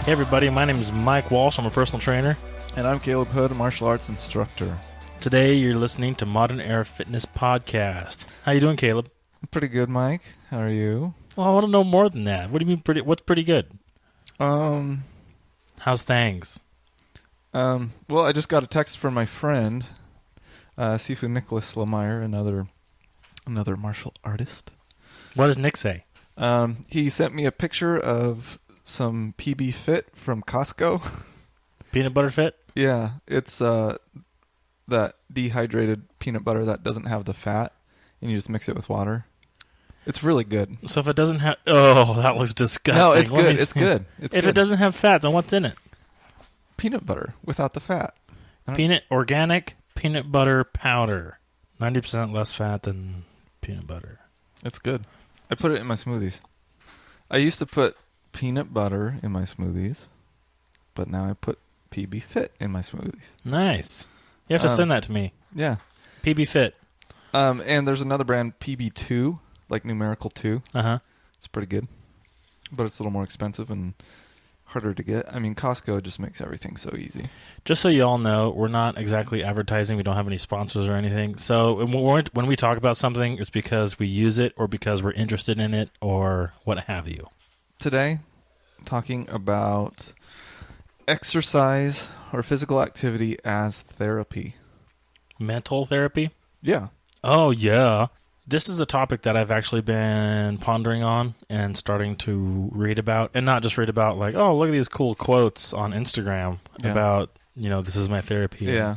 Hey everybody, my name is Mike Walsh. I'm a personal trainer. And I'm Caleb Hood, a martial arts instructor. Today you're listening to Modern Era Fitness Podcast. How you doing, Caleb? Pretty good, Mike. How are you? Well, I want to know more than that. What do you mean pretty? What's pretty good? How's things? Well, I just got a text from my friend, Sifu Nicholas Lemire, another martial artist. What does Nick say? He sent me a picture of some PB Fit from Costco. Peanut butter fit? Yeah, it's that dehydrated peanut butter that doesn't have the fat, and you just mix it with water. It's really good. So if it doesn't have... Oh, that looks disgusting. No, it's good. It's good. If it doesn't have fat, then what's in it? Peanut butter without the fat. Organic peanut butter powder. 90% less fat than peanut butter. It's good. I put it in my smoothies. I used to put peanut butter in my smoothies, but now I put PB Fit in my smoothies. Nice. You have to send that to me. Yeah. PB Fit. And there's another brand, PB2, like numerical 2. Uh-huh. It's pretty good, but it's a little more expensive and harder to get. I mean, Costco just makes everything so easy. Just so you all know, we're not exactly advertising. We don't have any sponsors or anything. So when we talk about something, it's because we use it or because we're interested in it or what have you. Today, talking about exercise or physical activity as therapy. Mental therapy? Yeah. Oh, yeah. This is a topic that I've actually been pondering on and starting to read about. And not just read about like, oh, look at these cool quotes on Instagram about, this is my therapy. Yeah.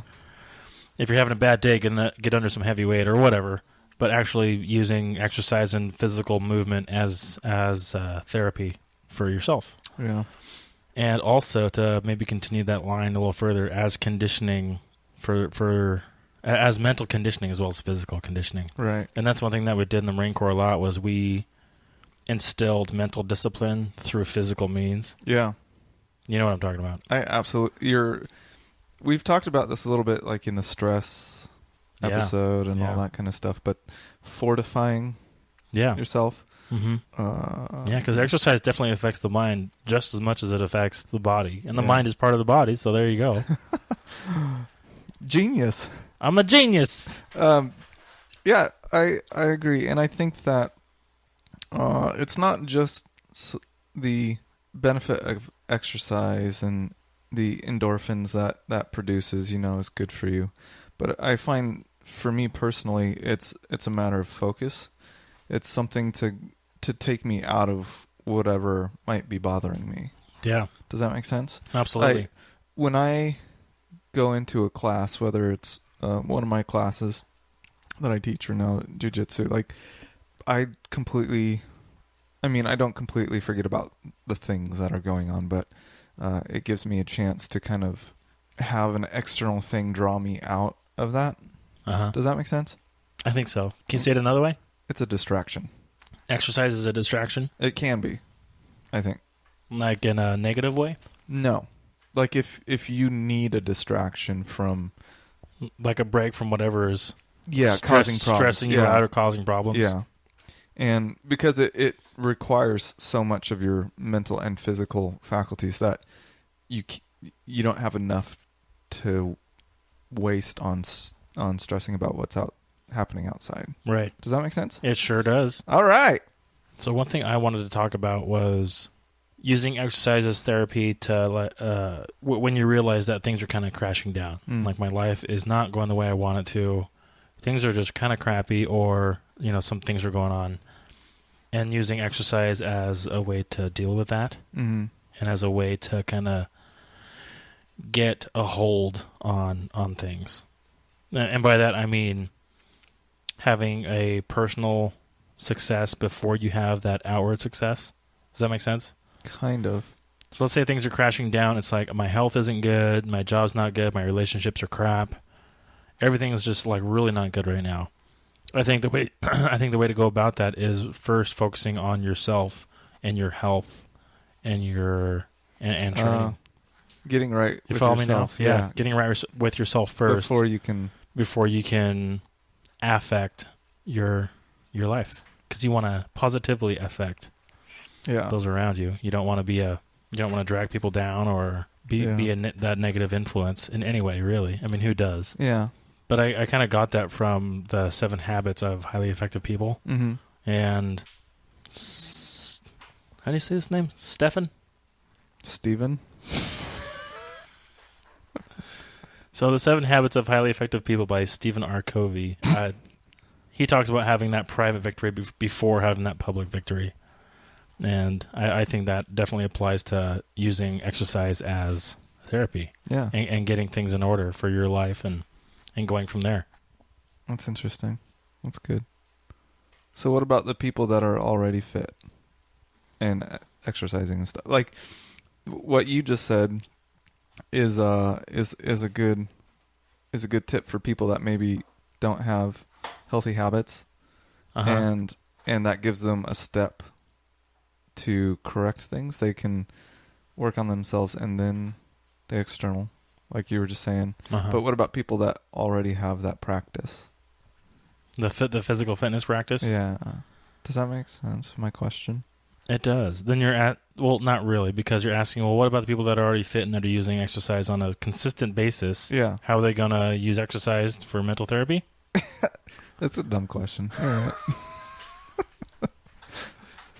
If you're having a bad day, get under some heavy weight or whatever. But actually using exercise and physical movement as therapy for yourself. Yeah. And also to maybe continue that line a little further as conditioning as mental conditioning as well as physical conditioning. Right. And that's one thing that we did in the Marine Corps a lot was we instilled mental discipline through physical means. Yeah. You know what I'm talking about. I absolutely. We've talked about this a little bit, like in the stress episode and all that kind of stuff. But fortifying yourself. Mm-hmm. Because exercise definitely affects the mind just as much as it affects the body, and the mind is part of the body. So there you go. Genius. I'm a genius. Yeah, I agree, and I think that it's not just the benefit of exercise and the endorphins that produces, is good for you. But I find, for me personally, it's a matter of focus. It's something to take me out of whatever might be bothering me. Yeah. Does that make sense? Absolutely. When I go into a class, whether it's one of my classes that I teach or now jiu-jitsu, I don't completely forget about the things that are going on, but it gives me a chance to kind of have an external thing draw me out of that. Uh-huh. Does that make sense? I think so. Can you say it another way? It's a distraction. Exercise is a distraction? It can be, I think. Like in a negative way? No. Like if you need a distraction from... Like a break from whatever is causing problems. Stressing you out or causing problems. Yeah. And because it requires so much of your mental and physical faculties that you don't have enough to waste on stressing about what's happening outside. Right. Does that make sense? It sure does. All right. So one thing I wanted to talk about was using exercise as therapy to when you realize that things are kind of crashing down. Like my life is not going the way I want it to. Things are just kind of crappy or, some things are going on. And using exercise as a way to deal with that. Mm-hmm. And as a way to kind of get a hold on things. And by that I mean having a personal success before you have that outward success. Does that make sense? Kind of. So let's say things are crashing down. It's like my health isn't good, my job's not good, my relationships are crap. Everything is just really not good right now. I think the way to go about that is first focusing on yourself and your health and your and training. Getting right you with follow yourself. Me now? Yeah, getting right with yourself first before you can affect your life, because you want to positively affect those around you. You don't want to be a You don't want to drag people down or be that negative influence in any way, really. I mean, who does? Yeah. But I kind of got that from the 7 Habits of Highly Effective People. Mm-hmm. And how do you say his name? Stephen? Steven? So the 7 Habits of Highly Effective People by Stephen R. Covey. He talks about having that private victory before having that public victory. And I think that definitely applies to using exercise as therapy. Yeah. And getting things in order for your life and going from there. That's interesting. That's good. So what about the people that are already fit and exercising and stuff? Like what you just said is a good tip for people that maybe don't have healthy habits, and that gives them a step to correct things. They can work on themselves and then the external, like you were just saying. But what about people that already have that practice? The physical fitness practice? Yeah. Does that make sense? My question. It does. Then not really, because you're asking, well, what about the people that are already fit and that are using exercise on a consistent basis? Yeah. How are they going to use exercise for mental therapy? That's a dumb question. All right.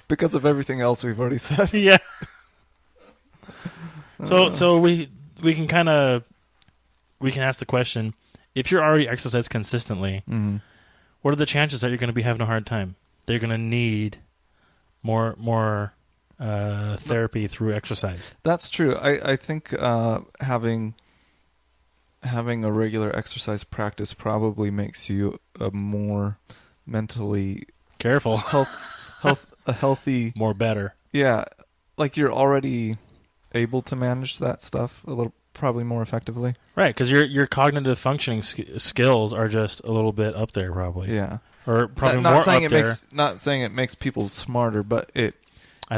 Because of everything else we've already said. Yeah. So we can ask the question, if you're already exercise consistently, what are the chances that you're going to be having a hard time? That you're going to need more therapy through exercise. That's true. I think having a regular exercise practice probably makes you a more mentally careful, healthy, more better. Yeah, like you're already able to manage that stuff a little, probably more effectively. Right, because your cognitive functioning skills are just a little bit up there, probably. Yeah, or probably more up there. Not saying it makes people smarter, but I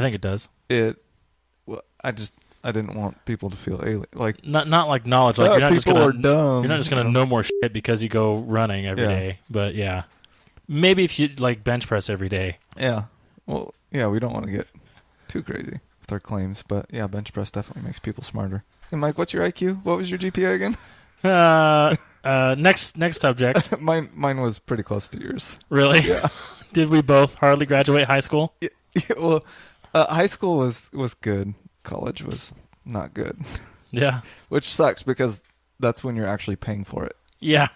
think it does. Well, I didn't want people to feel alien. Like not like knowledge. Like you're not just are dumb. You're not just gonna know more shit because you go running every day. But yeah, maybe if you like bench press every day. Yeah. Well, yeah, we don't want to get too crazy with our claims, but yeah, bench press definitely makes people smarter. And Mike, what's your IQ? What was your GPA again? Next subject. Mine was pretty close to yours. Really? Yeah. Did we both hardly graduate high school? Yeah, well, high school was good. College was not good. Yeah. Which sucks because that's when you're actually paying for it. Yeah.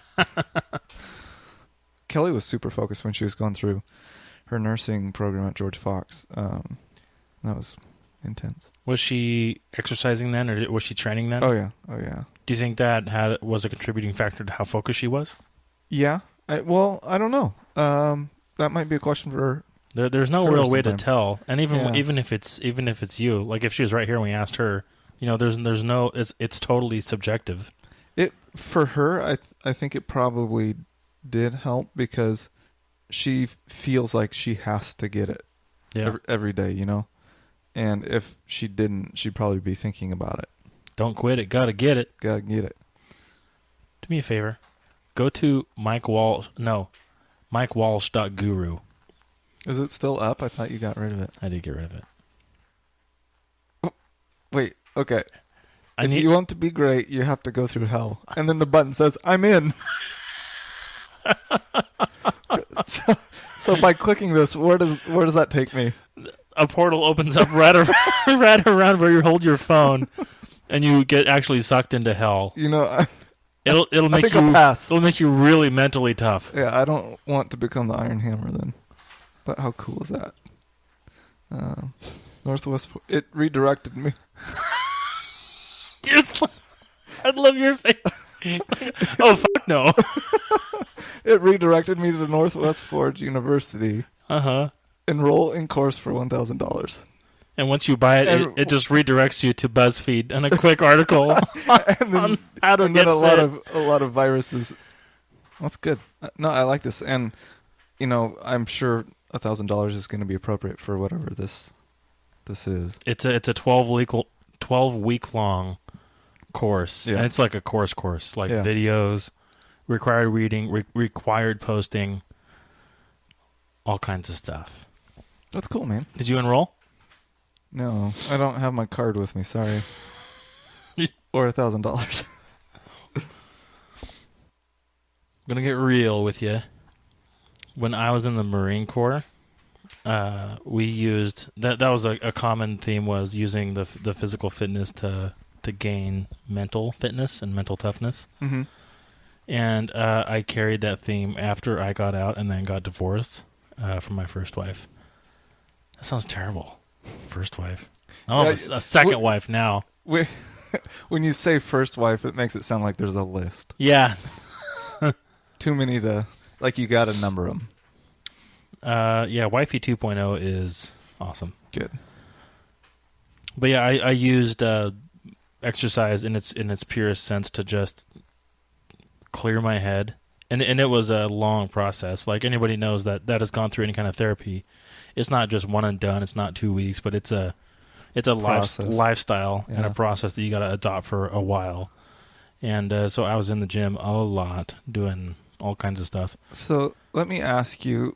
Kelly was super focused when she was going through her nursing program at George Fox. That was intense. Was she exercising then, or was she training then? Oh yeah. Do you think that was a contributing factor to how focused she was? Yeah. I don't know. That might be a question for her. There's no real way to tell, and even if it's you, like if she was right here and we asked her, there's no, it's totally subjective. It for her, I think it probably did help because she feels like she has to get it every day, and if she didn't, she'd probably be thinking about it. Don't quit it, gotta get it. Gotta get it. Do me a favor, go to MikeWalsh.guru. Is it still up? I thought you got rid of it. I did get rid of it. Oh, wait, okay. If you want to be great, you have to go through hell. And then the button says, I'm in. So by clicking this, where does that take me? A portal opens up right around where you hold your phone, and you get actually sucked into hell. It'll make you pass. It'll make you really mentally tough. Yeah, I don't want to become the Iron Hammer then. But how cool is that? Northwest. It redirected me. I love your face. Oh fuck no! It redirected me to Northwest Forge University. Enroll in course for $1,000. And once you buy it, it just redirects you to BuzzFeed and a quick article on how to get fit. A lot of viruses. That's good. No, I like this, and I'm sure $1,000 is going to be appropriate for whatever this is. It's a 12-week long course, and it's like a course, like videos, required reading, required posting, all kinds of stuff. That's cool, man. Did you enroll? No, I don't have my card with me. Sorry. Or $1,000. Gonna get real with you. When I was in the Marine Corps, we used that was a common theme, was using the physical fitness to gain mental fitness and mental toughness. Mm-hmm. And I carried that theme after I got out and then got divorced from my first wife. That sounds terrible. First wife. Oh, Yeah, a second wife now. When you say first wife, it makes it sound like there's a list. Yeah. Too many to, like, you got to number them. Yeah, Wifey 2.0 is awesome. Good. But yeah, I used exercise in its purest sense to just clear my head, and it was a long process. Like, anybody knows that has gone through any kind of therapy, it's not just one and done. It's not 2 weeks, but it's a lifestyle and a process that you got to adopt for a while. And so I was in the gym a lot, doing all kinds of stuff. So let me ask you,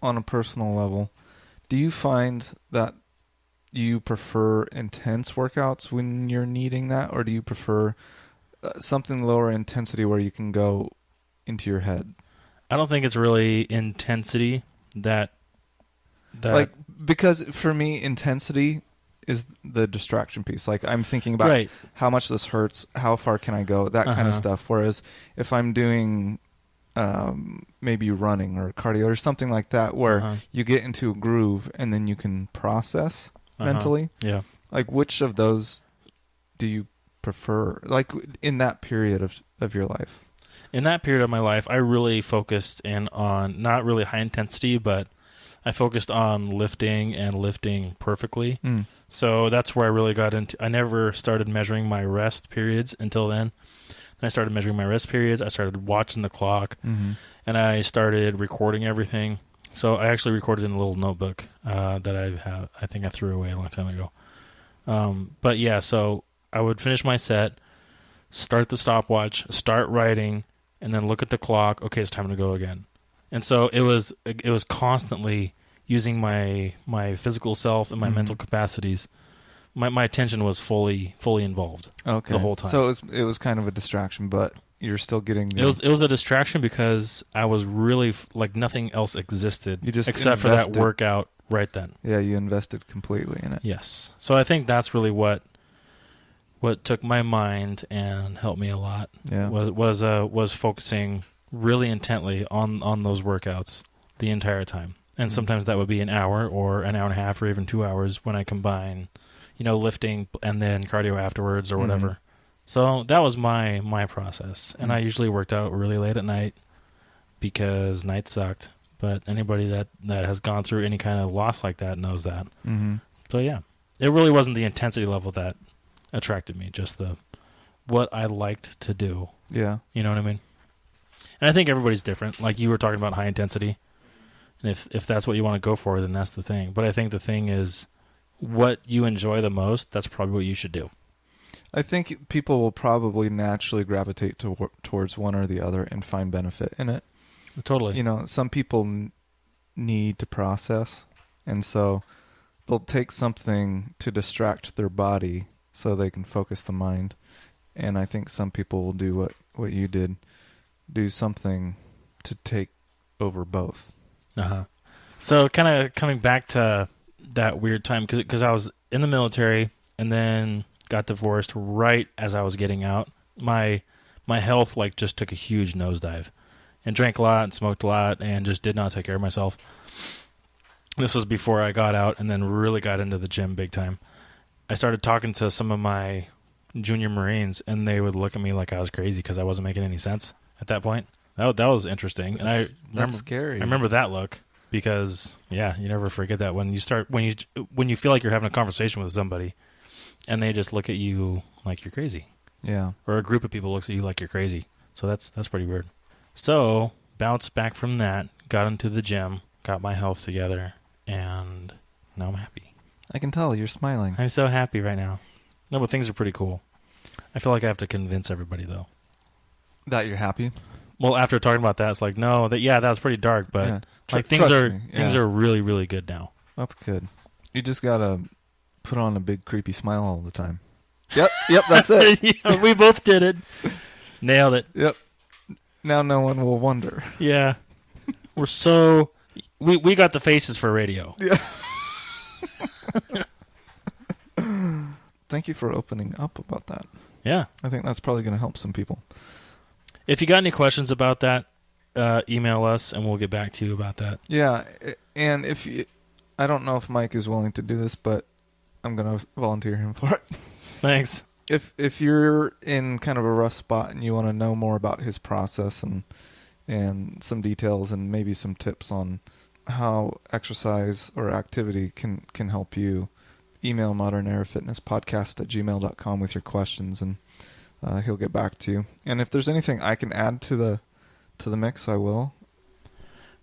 on a personal level, do you find that you prefer intense workouts when you're needing that, or do you prefer something lower intensity where you can go into your head? I don't think it's really intensity that like, because for me, intensity is the distraction piece. Like, I'm thinking about how much this hurts, how far can I go, that kind of stuff. Whereas if I'm doing maybe running or cardio or something like that, where you get into a groove and then you can process mentally. Yeah. Like, which of those do you prefer? Like, in that period of your life? In that period of my life, I really focused in on not really high intensity, but I focused on lifting and lifting perfectly. So that's where I really got into. I never started measuring my rest periods until then. I started measuring my rest periods. I started watching the clock, and I started recording everything. So I actually recorded in a little notebook that I think I threw away a long time ago. But yeah, so I would finish my set, start the stopwatch, start writing, and then look at the clock. Okay, it's time to go again. And so it was constantly using my physical self and my mental capacities. My attention was fully involved the whole time. So it was kind of a distraction, but you're still getting it was a distraction because I was really like nothing else existed except for that workout right then. Yeah, you invested completely in it. Yes. So I think that's really what took my mind and helped me a lot. Yeah. Was focusing really intently on those workouts the entire time. And sometimes that would be an hour or an hour and a half or even 2 hours when I combine, lifting and then cardio afterwards or whatever. So that was my process. And I usually worked out really late at night because night sucked. But anybody that has gone through any kind of loss like that knows that. So yeah, it really wasn't the intensity level that attracted me, just what I liked to do. Yeah. You know what I mean? And I think everybody's different. Like you were talking about high intensity. And if that's what you want to go for, then that's the thing. But I think the thing is, what you enjoy the most, that's probably what you should do. I think people will probably naturally gravitate towards one or the other and find benefit in it. Totally. Some people need to process, and so they'll take something to distract their body so they can focus the mind. And I think some people will do what you did, do something to take over both. So kind of coming back to that weird time, because I was in the military and then got divorced right as I was getting out. My health just took a huge nosedive, and drank a lot and smoked a lot and just did not take care of myself. This was before I got out and then really got into the gym big time. I started talking to some of my junior Marines, and they would look at me like I was crazy because I wasn't making any sense at that point. That was interesting. That's scary. I remember that look because, yeah, you never forget that when you feel like you're having a conversation with somebody and they just look at you like you're crazy. Yeah. Or a group of people looks at you like you're crazy. So that's pretty weird. So, bounced back from that, got into the gym, got my health together, and now I'm happy. I can tell you're smiling. I'm so happy right now. No, but things are pretty cool. I feel like I have to convince everybody, though. That you're happy? Well, after talking about that, it's like, no, that was pretty dark, but things are really, really good now. That's good. You just gotta put on a big creepy smile all the time. Yep, that's it. Yeah, we both did it. Nailed it. Yep. Now no one will wonder. Yeah. We're so... We got the faces for radio. Yeah. Thank you for opening up about that. Yeah. I think that's probably going to help some people. If you got any questions about that, email us and we'll get back to you about that. Yeah, and I don't know if Mike is willing to do this, but I'm going to volunteer him for it. Thanks. If you're in kind of a rough spot and you want to know more about his process and some details and maybe some tips on how exercise or activity can help you, email modernerafitnesspodcast@gmail.com with your questions, and he'll get back to you. And if there's anything I can add to the mix, I will.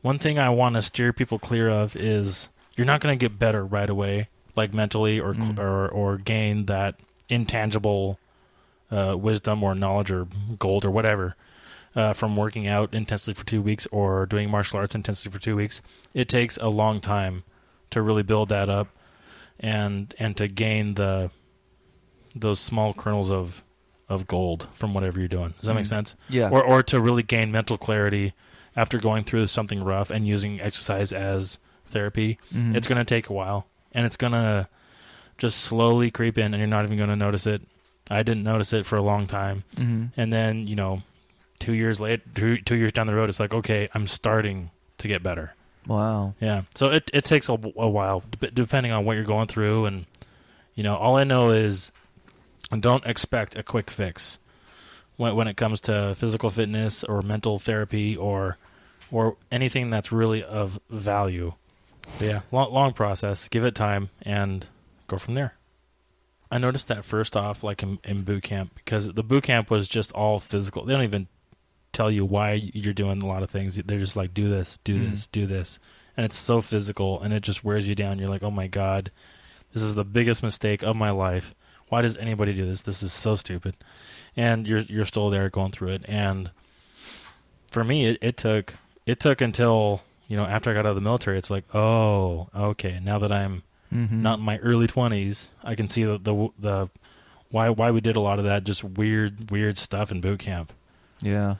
One thing I want to steer people clear of is you're not going to get better right away, like mentally or gain that intangible wisdom or knowledge or gold or whatever from working out intensely for 2 weeks or doing martial arts intensely for 2 weeks. It takes a long time to really build that up and to gain those small kernels of gold from whatever you're doing. Does that make sense? Yeah. Or to really gain mental clarity after going through something rough and using exercise as therapy. Mm-hmm. It's going to take a while, and it's going to just slowly creep in, and you're not even going to notice it. I didn't notice it for a long time. Mm-hmm. And then, 2 years later, 2 years down the road, it's like, okay, I'm starting to get better. Wow. Yeah. So it takes a while, depending on what you're going through. And, all I know is don't expect a quick fix when it comes to physical fitness or mental therapy or anything that's really of value. But yeah, long process. Give it time and go from there. I noticed that first off, like in boot camp, because the boot camp was just all physical. They don't even tell you why you're doing a lot of things. They're just like, do this, do this, do this. And it's so physical, and it just wears you down. You're like, oh my God, this is the biggest mistake of my life. Why does anybody do this? This is so stupid. And you're still there going through it. And for me, it took until, after I got out of the military, it's like, oh, okay, now that I'm not in my early 20s, I can see the why we did a lot of that just weird stuff in boot camp. Yeah.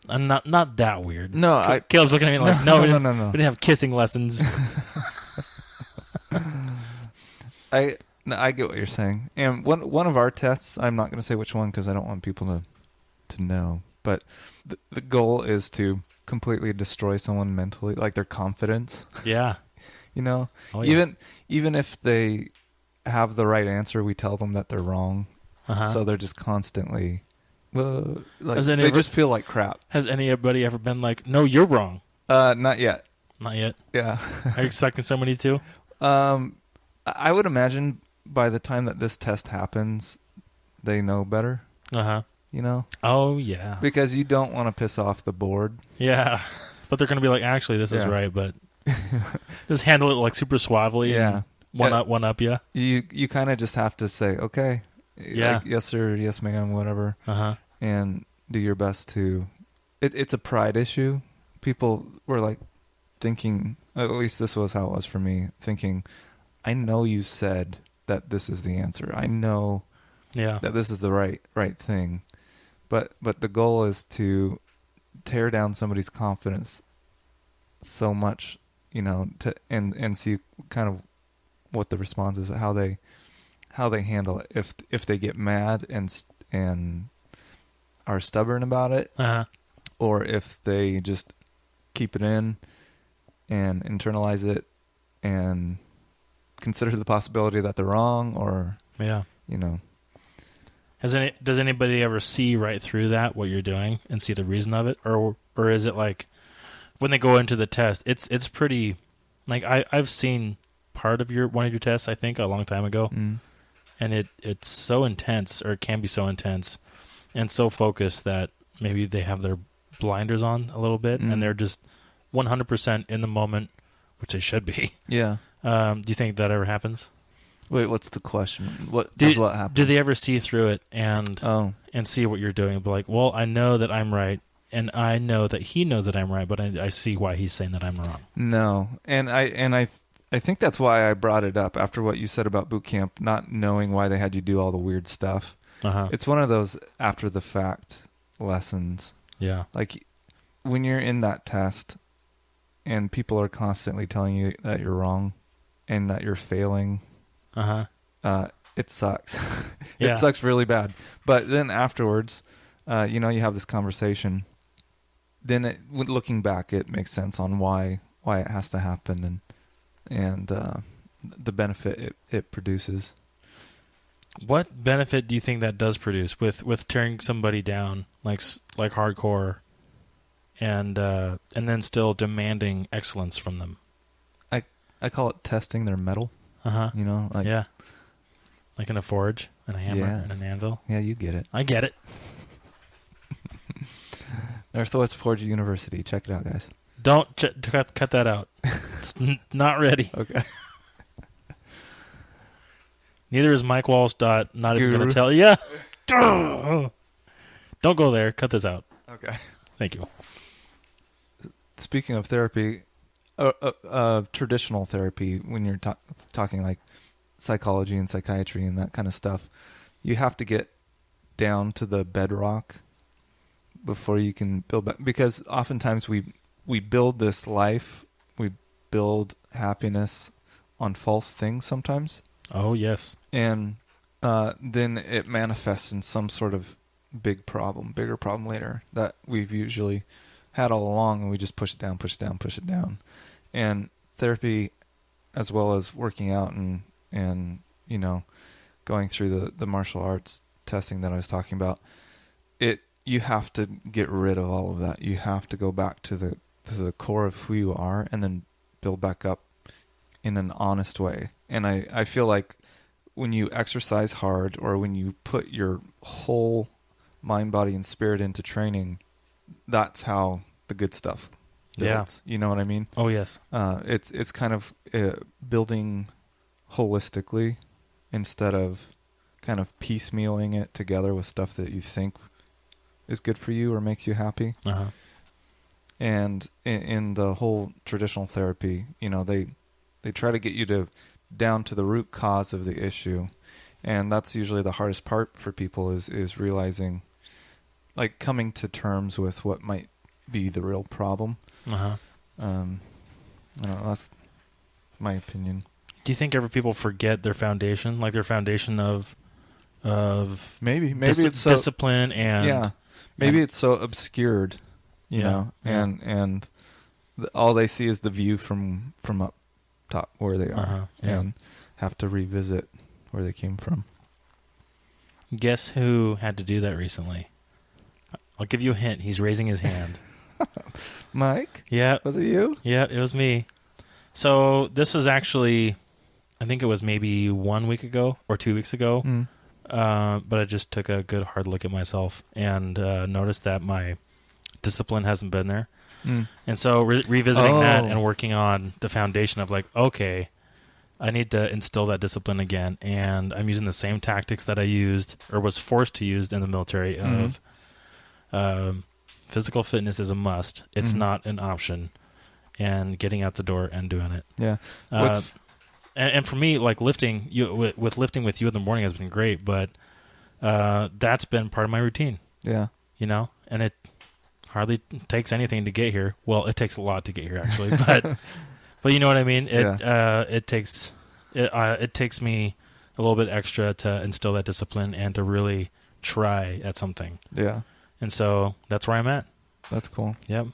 And not that weird. No, Caleb's looking at me like, no, we didn't have kissing lessons. I get what you're saying. And one of our tests, I'm not going to say which one because I don't want people to know, but the goal is to completely destroy someone mentally, like their confidence. Yeah. Oh, yeah. Even if they have the right answer, we tell them that they're wrong. Uh-huh. So they're just constantly, they just feel like crap. Has anybody ever been like, no, you're wrong? Not yet. Not yet. Yeah. Are you expecting somebody to? I would imagine by the time that this test happens, they know better. Uh-huh. Oh, yeah. Because you don't want to piss off the board. Yeah. But they're going to be like, actually, this is right, but just handle it like super suavely and one up you. You kind of just have to say, okay, like, yes sir, yes ma'am, whatever. Uh-huh. And do your best to... It's a pride issue. People were like thinking, at least this was how it was for me, thinking, I know you said that this is the answer. I know that this is the right thing. But the goal is to tear down somebody's confidence so much, and see kind of what the response is, how they handle it. If they get mad and are stubborn about it, or if they just keep it in and internalize it and consider the possibility that they're wrong, or Does anybody ever see right through that, what you're doing, and see the reason of it? Or is it like when they go into the test, it's pretty, like I've seen part of one of your tests, I think, a long time ago, and it's so intense, or it can be so intense and so focused that maybe they have their blinders on a little bit, and they're just 100% in the moment, which they should be. Yeah. Do you think that ever happens? Wait, what's the question? What happens? Do they ever see through it and see what you're doing? But like, well, I know that I'm right, and I know that he knows that I'm right, but I see why he's saying that I'm wrong. No, and I I think that's why I brought it up after what you said about boot camp, not knowing why they had you do all the weird stuff. Uh-huh. It's one of those after the fact lessons. Yeah. Like when you're in that test and people are constantly telling you that you're wrong and that you're failing, it sucks. Yeah. It sucks really bad. But then afterwards, you have this conversation. Then looking back, it makes sense on why it has to happen and the benefit it produces. What benefit do you think that does produce with tearing somebody down like hardcore, and then still demanding excellence from them? I call it testing their metal. Yeah, like in a forge and a hammer and an anvil. Yeah, you get it. I get it. Northwest Forge University. Check it out, guys. Don't cut that out. It's not ready. Okay. Neither is Mike Walsh. Not even going to tell you. Yeah. Don't go there. Cut this out. Okay. Thank you. Speaking of therapy, traditional therapy, when you're talking like psychology and psychiatry and that kind of stuff, you have to get down to the bedrock before you can build back. Because oftentimes we build this life, we build happiness on false things sometimes. Oh, yes. And then it manifests in some sort of bigger problem later that we've usually had all along, and we just push it down. And therapy, as well as working out and going through the martial arts testing that I was talking about, you have to get rid of all of that. You have to go back to the core of who you are and then build back up in an honest way. And I feel like when you exercise hard, or when you put your whole mind, body, and spirit into training, that's how the good stuff builds. Yeah. You know what I mean? Oh, yes. It's kind of building holistically instead of kind of piecemealing it together with stuff that you think is good for you or makes you happy. Uh-huh. And in the whole traditional therapy, they try to get you down to the root cause of the issue. And that's usually the hardest part for people is realizing, like, coming to terms with what might be the real problem. Uh-huh. I don't know, that's my opinion. Do you think ever people forget their foundation, like their foundation of maybe it's so, discipline and maybe it's so obscured, you know, and all they see is the view from up top where they are, and have to revisit where they came from. Guess who had to do that recently? I'll give you a hint. He's raising his hand. Mike? Yeah. Was it you? Yeah, it was me. So this is actually, I think it was maybe 1 week ago or 2 weeks ago. But I just took a good hard look at myself and noticed that my discipline hasn't been there. And so revisiting that and working on the foundation of like, okay, I need to instill that discipline again. And I'm using the same tactics that I used or was forced to use in the military of physical fitness is a must. It's not an option. And getting out the door and doing it. Yeah. And for me, like lifting, with lifting with you in the morning has been great, but that's been part of my routine. Yeah. And it hardly takes anything to get here. Well, it takes a lot to get here, actually, but you know what I mean. It takes me a little bit extra to instill that discipline and to really try at something. Yeah. And so that's where I'm at. That's cool. Yep.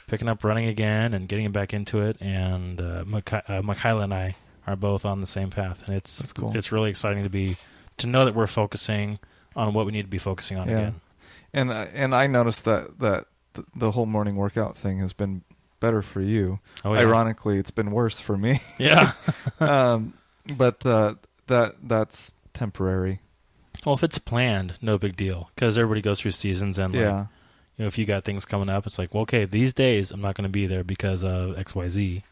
Picking up running again and getting back into it, and Mikhaila and I are both on the same path, and it's cool. It's really exciting to know that we're focusing on what we need to be focusing on again. And I noticed that the whole morning workout thing has been better for you. Oh, yeah. Ironically, it's been worse for me. Yeah. But that's temporary. Well, if it's planned, no big deal, because everybody goes through seasons, and if you got things coming up, it's like, well, okay, these days I'm not going to be there because of XYZ.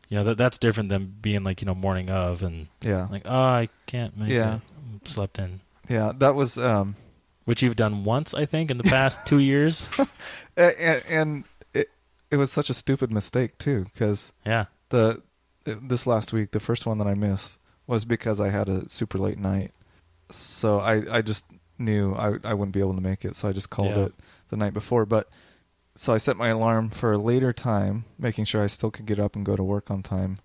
That's different than being like, morning of and like, oh, I can't make it. I'm slept in. Yeah, that was which you've done once, I think, in the past 2 years. And it was such a stupid mistake too, because this last week, the first one that I missed was because I had a super late night. So I just knew I wouldn't be able to make it, so I just called it the night before. But so I set my alarm for a later time, making sure I still could get up and go to work on time.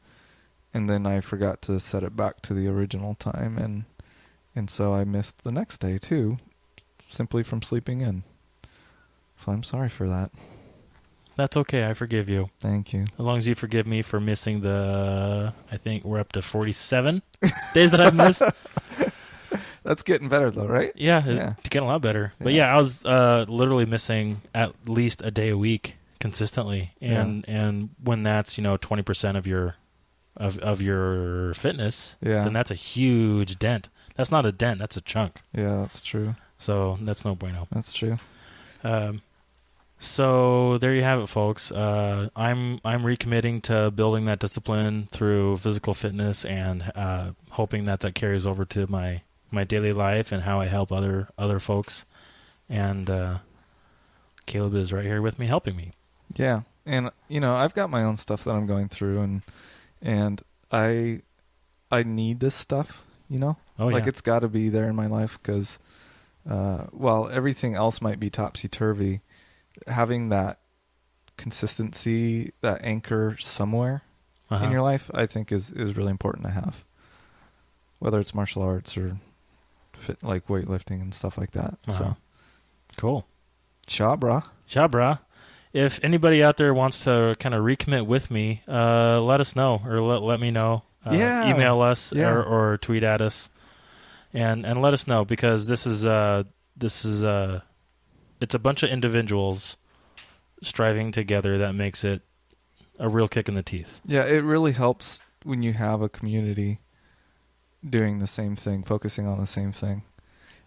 And then I forgot to set it back to the original time, and so I missed the next day too, simply from sleeping in. So I'm sorry for that. That's okay. I forgive you. Thank you. As long as you forgive me for missing I think we're up to 47 days that I've missed. That's getting better though, right? Yeah, it's getting a lot better. But I was literally missing at least a day a week consistently. And when that's, 20% of your fitness, then that's a huge dent. That's not a dent, that's a chunk. Yeah, that's true. So that's no bueno. That's true. So there you have it, folks. I'm recommitting to building that discipline through physical fitness, and hoping that carries over to my daily life and how I help other folks. And Caleb is right here with me, helping me. Yeah, and I've got my own stuff that I'm going through, and I need this stuff. It's got to be there in my life because while everything else might be topsy-turvy, having that consistency, that anchor somewhere in your life, I think is really important to have. Whether it's martial arts or like weightlifting and stuff like that. So cool. Shabra. If anybody out there wants to kind of recommit with me, let us know, or let me know. Email us or tweet at us, and let us know, because this is it's a bunch of individuals striving together that makes it a real kick in the teeth. Yeah, it really helps when you have a community doing the same thing, focusing on the same thing.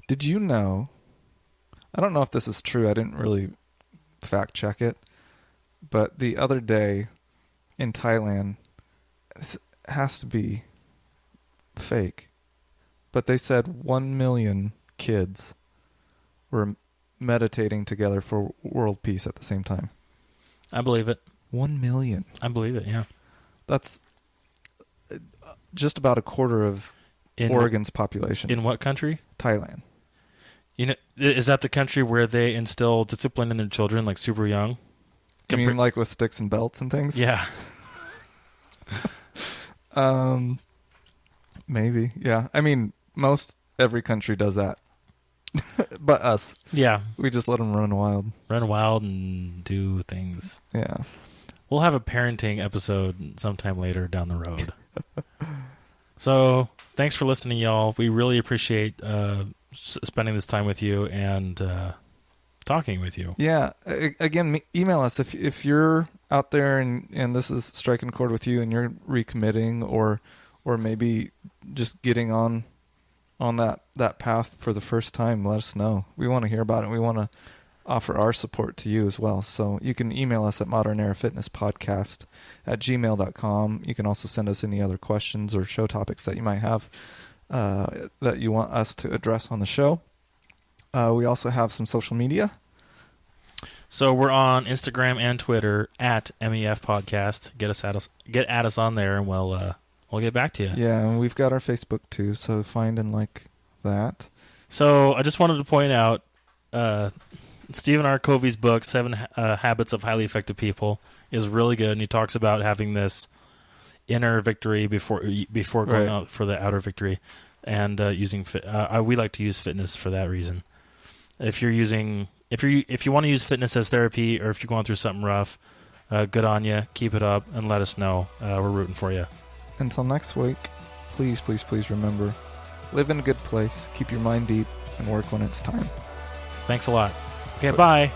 Did you know, I don't know if this is true, I didn't really fact check it, but the other day in Thailand, this has to be fake, but they said 1 million kids were meditating together for world peace at the same time. I believe it. 1 million. I believe it, yeah. That's just about a quarter of Oregon's population. In what country? Thailand. Is that the country where they instill discipline in their children, like, super young? You mean like with sticks and belts and things? Yeah. Maybe, yeah. I mean, every country does that. But us. Yeah. We just let them run wild. Run wild and do things. Yeah. We'll have a parenting episode sometime later down the road. So, thanks for listening, y'all. We really appreciate spending this time with you and talking with you. Yeah. Again, email us if you're out there and this is striking a chord with you and you're recommitting or maybe just getting on that path for the first time. Let us know. We want to hear about it. We want to offer our support to you as well. So you can email us at modernarafitnesspodcast@gmail.com. You can also send us any other questions or show topics that you might have that you want us to address on the show. We also have some social media. So we're on Instagram and Twitter at MEF Podcast. Get at us on there, and we'll get back to you. Yeah, and we've got our Facebook too, so find and like that. So I just wanted to point out Stephen R. Covey's book, 7 Habits of Highly Effective People, is really good, and he talks about having this inner victory before going out for the outer victory, and using we like to use fitness for that reason. If you want to use fitness as therapy, or if you're going through something rough, good on you. Keep it up and let us know. We're rooting for you. Until next week, please, please, please remember, live in a good place, keep your mind deep, and work when it's time. Thanks a lot. Okay, bye.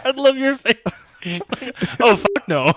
I love your face. Oh, fuck no.